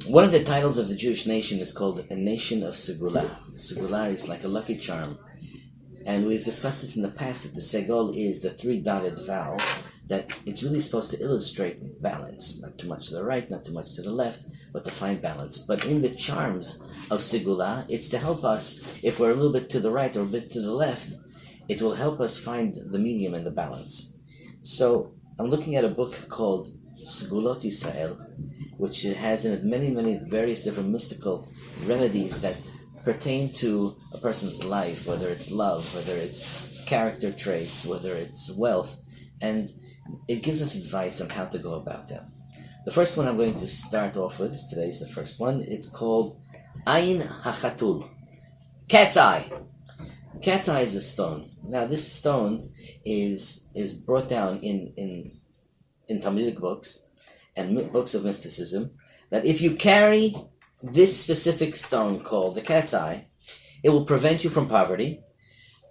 One of the titles of the Jewish nation is called a nation of Segullah. Segullah is like a lucky charm. And we've discussed this in the past that the Segol is the three-dotted vowel, that it's really supposed to illustrate balance. Not too much to the right, not too much to the left, but to find balance. But in the charms of Segullah, it's to help us, if we're a little bit to the right or a bit to the left, it will help us find the medium and the balance. So I'm looking at a book called Segulot Yisrael, which has in it many, many various different mystical remedies that pertain to a person's life, whether it's love, whether it's character traits, whether it's wealth, and it gives us advice on how to go about them. The first one I'm going to start off with, today's the first one, it's called Ayin HaChatul, cat's eye. Cat's eye is a stone. Now this stone is brought down in Talmudic books and books of mysticism, that if you carry this specific stone called the cat's eye, it will prevent you from poverty,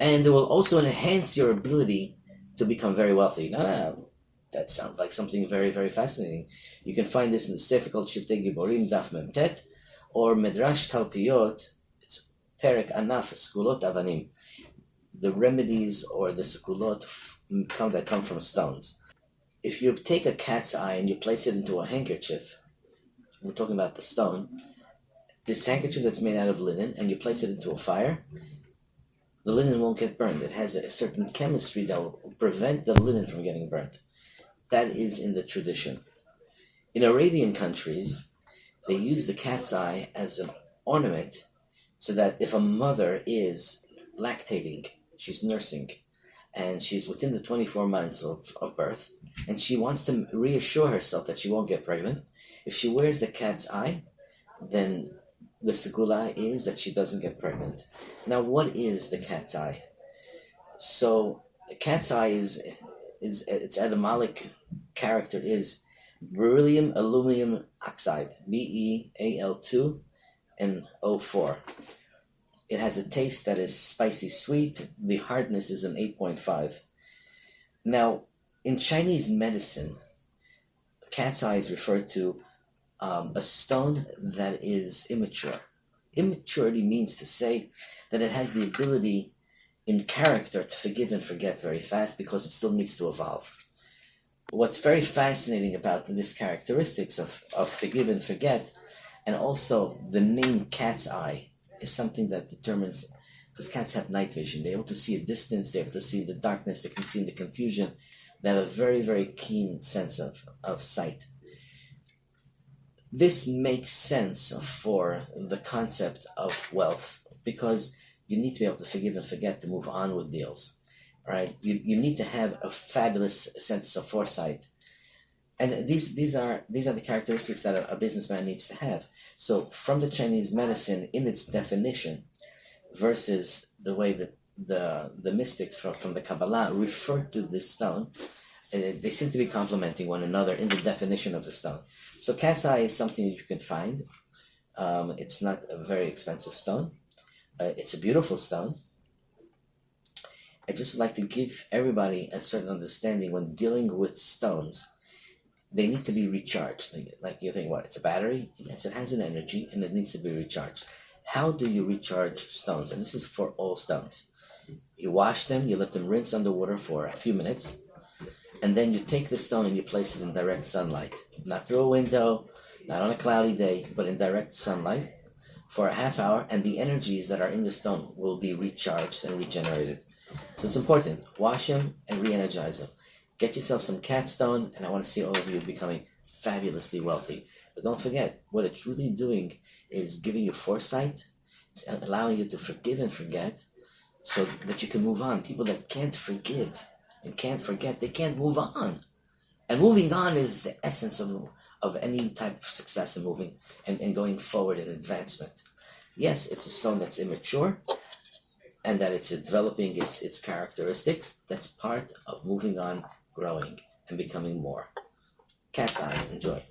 and it will also enhance your ability to become very wealthy. Now, that sounds like something very, very fascinating. You can find this in the Sefer called Shivtei Giborim Daf Mem Tet, or Medrash Talpiyot, it's Perek Anaf Segulot Avanim, the remedies or the Segulot that come from stones. If you take a cat's eye and you place it into a handkerchief, we're talking about the stone, this handkerchief that's made out of linen, and you place it into a fire, the linen won't get burned. It has a certain chemistry that will prevent the linen from getting burnt. That is in the tradition. In Arabian countries, they use the cat's eye as an ornament so that if a mother is lactating, she's nursing, and she's within the 24 months of birth, and she wants to reassure herself that she won't get pregnant, if she wears the cat's eye, then the segula is that she doesn't get pregnant. Now, what is the cat's eye? So, the cat's eye is its etymologic character is beryllium aluminum oxide, BeAl2 and O4. It has a taste that is spicy sweet. The hardness is an 8.5. Now, in Chinese medicine, cat's eye is referred to a stone that is immature. Immaturity means to say that it has the ability in character to forgive and forget very fast because it still needs to evolve. What's very fascinating about this characteristics of forgive and forget, and also the name cat's eye, is something that determines, because cats have night vision, they're able to see a distance, they're able to see the darkness, they can see the confusion, they have a very, very keen sense of sight. This makes sense for the concept of wealth, because you need to be able to forgive and forget to move on with deals, right? You need to have a fabulous sense of foresight. And these are the characteristics that a businessman needs to have. So from the Chinese medicine in its definition versus the way that the mystics from the Kabbalah refer to this stone, they seem to be complementing one another in the definition of the stone. So cat's eye is something that you can find. It's not a very expensive stone. It's a beautiful stone. I just like to give everybody a certain understanding when dealing with stones. They need to be recharged. Like you think, what, it's a battery? Yes, it has an energy and it needs to be recharged. How do you recharge stones? And this is for all stones. You wash them, you let them rinse underwater for a few minutes, and then you take the stone and you place it in direct sunlight. Not through a window, not on a cloudy day, but in direct sunlight for a half hour, and the energies that are in the stone will be recharged and regenerated. So it's important. Wash them and re-energize them. Get yourself some cat stone, and I want to see all of you becoming fabulously wealthy. But don't forget, what it's really doing is giving you foresight. It's allowing you to forgive and forget so that you can move on. People that can't forgive and can't forget, they can't move on. And moving on is the essence of any type of success in moving and going forward in advancement. Yes, it's a stone that's immature and that it's developing its characteristics. That's part of moving on, growing, and becoming more. Cat's eye. Enjoy.